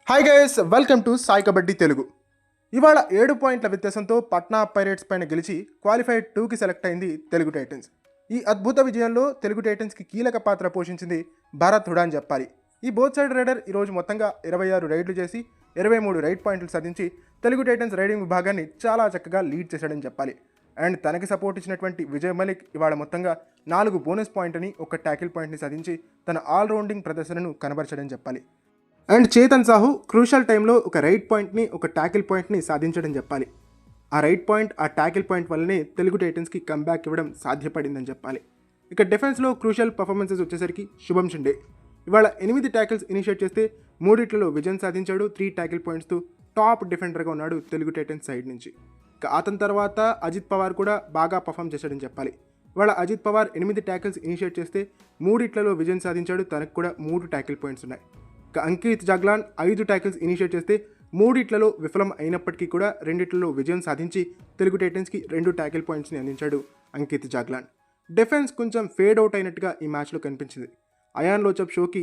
Hi guys, welcome to Sai kabaddi Telugu. ఇవాళ 7 పాయింట్ల వ్యత్యాసంతో పట్నా పైరేట్స్ పైన గెలిచి క్వాలిఫైడ్ 2కి సెలెక్ట్ అయింది తెలుగు టైటన్స్. ఈ అద్భుత విజయంలో తెలుగు టైటన్స్కి కీలక పాత్ర పోషించింది భరత్ హుడా అని చెప్పాలి. ఈ బోత్ సైడ్ రైడర్ ఈరోజు మొత్తంగా 26 రైడ్లు చేసి 23 రైడ్ పాయింట్లు సాధించి తెలుగు టైటన్స్ రైడింగ్ విభాగాన్ని చాలా చక్కగా లీడ్ చేశాడని చెప్పాలి. అండ్ తనకి సపోర్ట్ ఇచ్చినటువంటి విజయ్ మలిక్ ఇవాళ మొత్తంగా 4 బోనస్ పాయింట్ని, 1 ట్యాకిల్ పాయింట్ని సాధించి తన ఆల్రౌండింగ్ ప్రదర్శనను కనబరచడని చెప్పాలి. అండ్ చేతన్ సాహు క్రూషల్ టైంలో ఒక రైట్ పాయింట్ని, ఒక ట్యాకిల్ పాయింట్ని సాధించడం చెప్పాలి. ఆ రైట్ పాయింట్, ఆ ట్యాకిల్ పాయింట్ వల్లనే తెలుగు టైటన్స్కి కంబ్యాక్ ఇవ్వడం సాధ్యపడిందని చెప్పాలి. ఇక డిఫెన్స్లో క్రూషల్ పర్ఫార్మెన్సెస్ వచ్చేసరికి శుభం షిండే ఇవాళ 8 ట్యాకిల్స్ ఇనిషియేట్ చేస్తే 3 విజయం సాధించాడు. 3 ట్యాకిల్ పాయింట్స్తో టాప్ డిఫెండర్గా ఉన్నాడు తెలుగు టైటన్స్ సైడ్ నుంచి. ఇక అతని తర్వాత అజిత్ పవార్ కూడా బాగా పర్ఫామ్ చేశాడని చెప్పాలి. ఇవాళ అజిత్ పవార్ 8 ట్యాకిల్స్ ఇనిషియేట్ చేస్తే 3 విజయం సాధించాడు. తనకు కూడా 3 ట్యాకిల్ పాయింట్స్ ఉన్నాయి. అంకిత్ జాగ్లాన్ 5 ట్యాకిల్స్ ఇనిషియేట్ చేస్తే 3 విఫలం అయినప్పటికీ కూడా 2 విజయం సాధించి తెలుగు టైటన్స్కి 2 ట్యాకిల్ పాయింట్స్ని అందించాడు అంకిత్ జాగ్లాన్. డిఫెన్స్ కొంచెం ఫేడ్ అవుట్ అయినట్టుగా ఈ మ్యాచ్లో కనిపించింది. అయాన్ లోచబ్ షోకి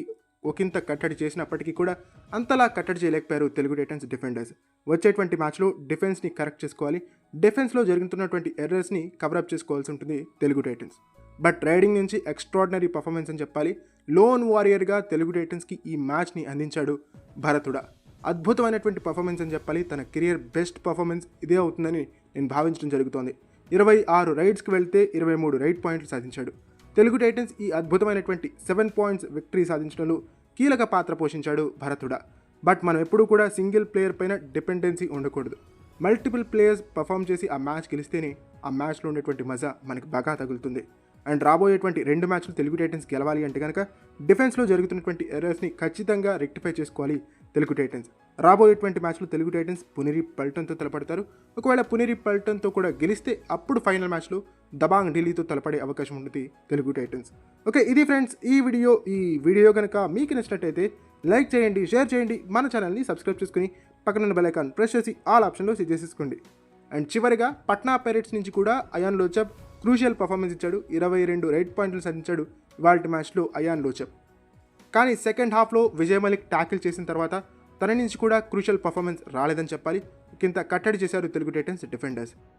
ఒకంత కట్టడి చేసినప్పటికీ కూడా అంతలా కట్టడి చేయలేకపోయారు తెలుగు టైటన్స్ డిఫెండర్స్. వచ్చేటువంటి మ్యాచ్లో డిఫెన్స్ని కరెక్ట్ చేసుకోవాలి. డిఫెన్స్లో జరుగుతున్నటువంటి ఎర్రర్స్ని కవరప్ చేసుకోవాల్సి ఉంటుంది తెలుగు టైటన్స్. బట్ రైడింగ్ నుంచి ఎక్స్ట్రాడినరీ పర్ఫార్మెన్స్ అని చెప్పాలి. లోన్ వారియర్గా తెలుగు టైటన్స్కి ఈ మ్యాచ్ని అందించాడు భరత్ హుడా. అద్భుతమైనటువంటి పర్ఫార్మెన్స్ అని చెప్పాలి. తన కెరియర్ బెస్ట్ పర్ఫార్మెన్స్ ఇదే అవుతుందని నేను భావించడం జరుగుతోంది. 26 రైడ్స్కి వెళ్తే 23 రైడ్ పాయింట్లు సాధించాడు. తెలుగు టైటన్స్ ఈ అద్భుతమైనటువంటి 7 పాయింట్స్ విక్టరీ సాధించడంలో కీలక పాత్ర పోషించాడు భరత్ హుడా. బట్ మనం ఎప్పుడూ కూడా సింగిల్ ప్లేయర్ పైన డిపెండెన్సీ ఉండకూడదు. మల్టిపుల్ ప్లేయర్స్ పర్ఫామ్ చేసి ఆ మ్యాచ్ గెలిస్తేనే ఆ మ్యాచ్లో ఉండేటువంటి మజా మనకి బాగా తగులుతుంది. అండ్ రాబోయేటువంటి 2 మ్యాచ్లు తెలుగు టైటన్స్ గెలవాలి అంటే కనుక డిఫెన్స్లో జరుగుతున్నటువంటి ఎర్రర్స్ని ఖచ్చితంగా రెక్టిఫై చేసుకోవాలి తెలుగు టైటన్స్. రాబోయేటువంటి మ్యాచ్లో తెలుగు టైటన్స్ పునేరి పల్టన్తో తలపడతారు. ఒకవేళ పునేరి పల్టన్తో కూడా గెలిస్తే అప్పుడు ఫైనల్ మ్యాచ్లో దబాంగ్ ఢిల్లీతో తలపడే అవకాశం ఉంటుంది తెలుగు టైటన్స్. ఓకే, ఇది ఫ్రెండ్స్ ఈ వీడియో కనుక మీకు నచ్చినట్టయితే లైక్ చేయండి, షేర్ చేయండి, మన ఛానల్ని సబ్స్క్రైబ్ చేసుకుని పక్కన బెల్ ఐకాన్ ప్రెస్ చేసి ఆల్ ఆప్షన్లో సెట్ చేసేసుకోండి. అండ్ చివరిగా పట్నా పైరేట్స్ నుంచి కూడా అయాన్ లోచబ్ క్రూషియల్ పర్ఫార్మెన్స్ ఇచ్చాడు. 22 రైడ్ పాయింట్లు సాధించాడు ఇవాల్టి మ్యాచ్లో అయాన్ లోచబ్. కానీ సెకండ్ హాఫ్లో విజయ్ మలిక్ ట్యాకిల్ చేసిన తర్వాత తన నుంచి కూడా క్రూషియల్ పర్ఫార్మెన్స్ రాలేదని చెప్పాలి. కింద కట్టడి చేశారు తెలుగు టైటన్స్ డిఫెండర్స్.